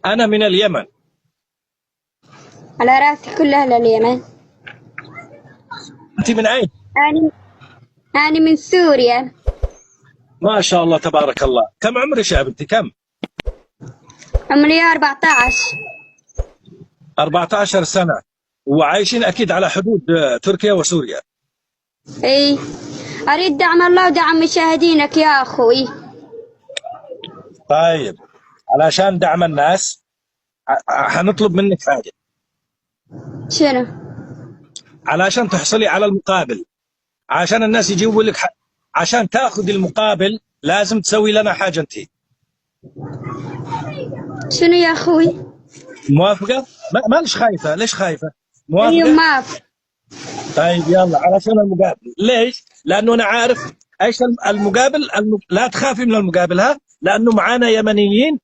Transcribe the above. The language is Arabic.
أنا من اليمن. على راسي كل أهل اليمن. أنت من أين؟ أنا أنا من سوريا. ما شاء الله تبارك الله. كم عمرك يا بنتي كم؟ عمري 14. 14 سنة. وعايشين أكيد على حدود تركيا وسوريا. إي، أريد دعم الله ودعم مشاهدينك يا أخوي. طيب، علشان دعم الناس حنطلب منك حاجة. شنو؟ علشان تحصلي على المقابل، عشان الناس يجيبوا لك عشان تاخذ المقابل لازم تسوي لنا حاجة أنت. شنو يا أخوي؟ موافقة؟ مالش خايفة، ليش خايفة؟ أيوة موافقة؟ موافق. طيب يلا، علشان المقابل. ليش؟ لأنه أنا عارف ايش المقابل. لا تخافي من المقابل، ها، لأنه معانا يمنيين